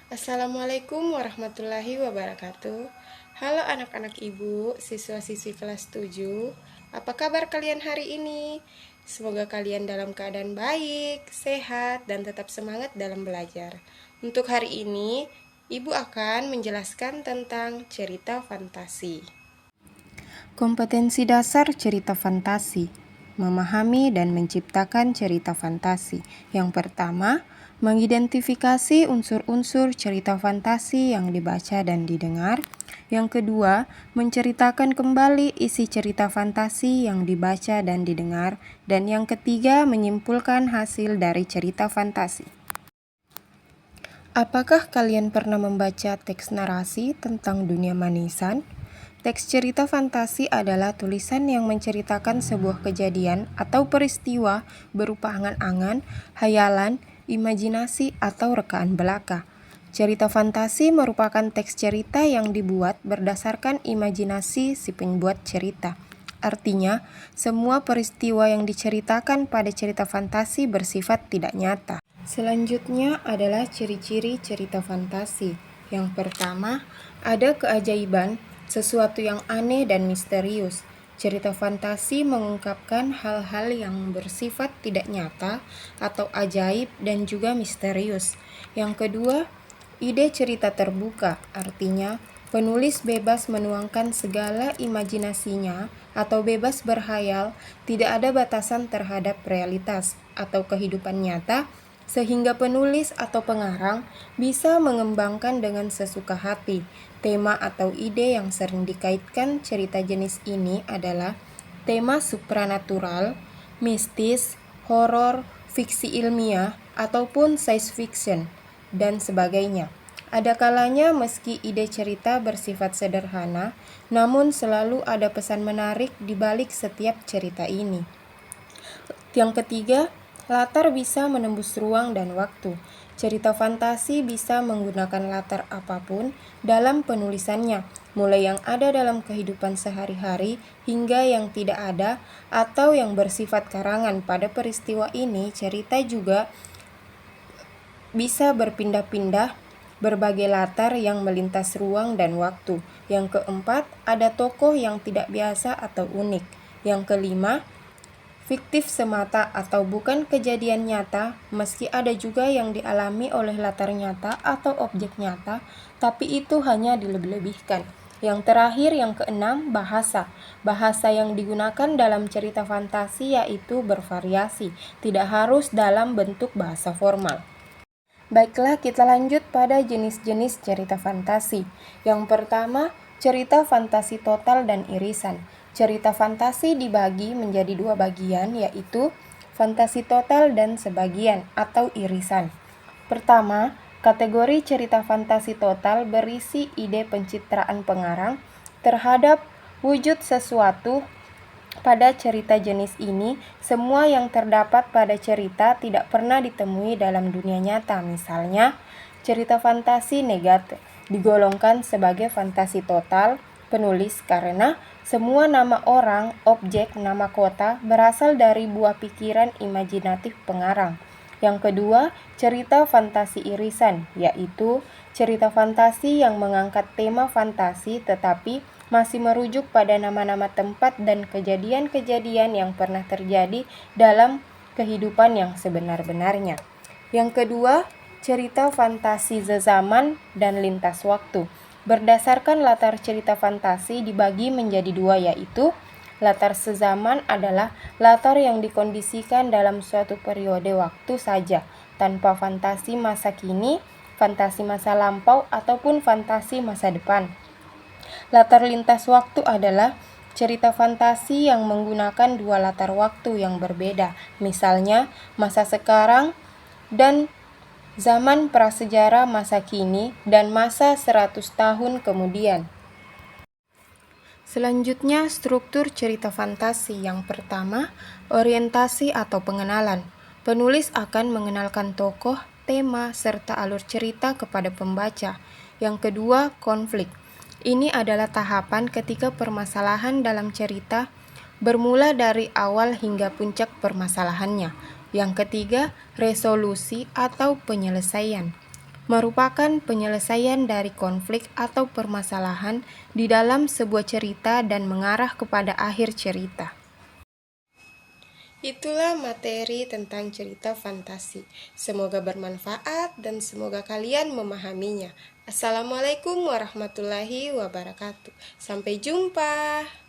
Assalamualaikum warahmatullahi wabarakatuh. Halo anak-anak ibu, siswa-siswi kelas 7. Apa kabar kalian hari ini? Semoga kalian dalam keadaan baik, sehat, dan tetap semangat dalam belajar. Untuk hari ini, ibu akan menjelaskan tentang cerita fantasi. Kompetensi dasar cerita fantasi: memahami dan menciptakan cerita fantasi. Yang pertama, mengidentifikasi unsur-unsur cerita fantasi yang dibaca dan didengar. Yang kedua, menceritakan kembali isi cerita fantasi yang dibaca dan didengar. Dan yang ketiga, menyimpulkan hasil dari cerita fantasi. Apakah kalian pernah membaca teks narasi tentang dunia manisan? Teks cerita fantasi adalah tulisan yang menceritakan sebuah kejadian atau peristiwa berupa angan-angan, hayalan, imajinasi, atau rekaan belaka. Cerita fantasi merupakan teks cerita yang dibuat berdasarkan imajinasi si pembuat cerita. Artinya, semua peristiwa yang diceritakan pada cerita fantasi bersifat tidak nyata. Selanjutnya adalah ciri-ciri cerita fantasi. Yang pertama, ada keajaiban, sesuatu yang aneh dan misterius. Cerita fantasi mengungkapkan hal-hal yang bersifat tidak nyata atau ajaib dan juga misterius. Yang kedua, ide cerita terbuka, artinya penulis bebas menuangkan segala imajinasinya atau bebas berhayal, tidak ada batasan terhadap realitas atau kehidupan nyata, sehingga penulis atau pengarang bisa mengembangkan dengan sesuka hati. Tema atau ide yang sering dikaitkan cerita jenis ini adalah tema supranatural, mistis, horor, fiksi ilmiah, ataupun science fiction, dan sebagainya. Ada kalanya meski ide cerita bersifat sederhana, namun selalu ada pesan menarik di balik setiap cerita ini. Yang ketiga, latar bisa menembus ruang dan waktu. Cerita fantasi bisa menggunakan latar apapun dalam penulisannya, mulai yang ada dalam kehidupan sehari-hari hingga yang tidak ada atau yang bersifat karangan. Pada peristiwa ini, cerita juga bisa berpindah-pindah berbagai latar yang melintas ruang dan waktu. Yang keempat, ada tokoh yang tidak biasa atau unik. Yang kelima, fiktif semata atau bukan kejadian nyata, meski ada juga yang dialami oleh latar nyata atau objek nyata, tapi itu hanya dilebih-lebihkan. Yang terakhir, yang keenam, bahasa. Bahasa yang digunakan dalam cerita fantasi yaitu bervariasi, tidak harus dalam bentuk bahasa formal. Baiklah, kita lanjut pada jenis-jenis cerita fantasi. Yang pertama, cerita fantasi total dan irisan. Cerita fantasi dibagi menjadi dua bagian, yaitu fantasi total dan sebagian atau irisan. Pertama, kategori cerita fantasi total berisi ide pencitraan pengarang terhadap wujud sesuatu. Pada cerita jenis ini, semua yang terdapat pada cerita tidak pernah ditemui dalam dunia nyata. Misalnya, cerita fantasi negatif digolongkan sebagai fantasi total penulis karena semua nama orang, objek, nama kota berasal dari buah pikiran imajinatif pengarang. Yang kedua, cerita fantasi irisan, yaitu cerita fantasi yang mengangkat tema fantasi tetapi masih merujuk pada nama-nama tempat dan kejadian-kejadian yang pernah terjadi dalam kehidupan yang sebenar-benarnya. Yang kedua, cerita fantasi sezaman dan lintas waktu. Berdasarkan latar cerita fantasi dibagi menjadi dua, yaitu latar sezaman adalah latar yang dikondisikan dalam suatu periode waktu saja, tanpa fantasi masa kini, fantasi masa lampau, ataupun fantasi masa depan. Latar lintas waktu adalah cerita fantasi yang menggunakan dua latar waktu yang berbeda, misalnya masa sekarang dan zaman prasejarah masa kini dan masa 100 tahun kemudian. Selanjutnya, struktur cerita fantasi. Yang pertama, orientasi atau pengenalan. Penulis akan mengenalkan tokoh, tema, serta alur cerita kepada pembaca. Yang kedua, konflik. Ini adalah tahapan ketika permasalahan dalam cerita bermula dari awal hingga puncak permasalahannya. Yang ketiga, resolusi atau penyelesaian. merupakan penyelesaian dari konflik atau permasalahan di dalam sebuah cerita dan mengarah kepada akhir cerita. Itulah materi tentang cerita fantasi. Semoga bermanfaat dan semoga kalian memahaminya. Assalamualaikum warahmatullahi wabarakatuh. Sampai jumpa.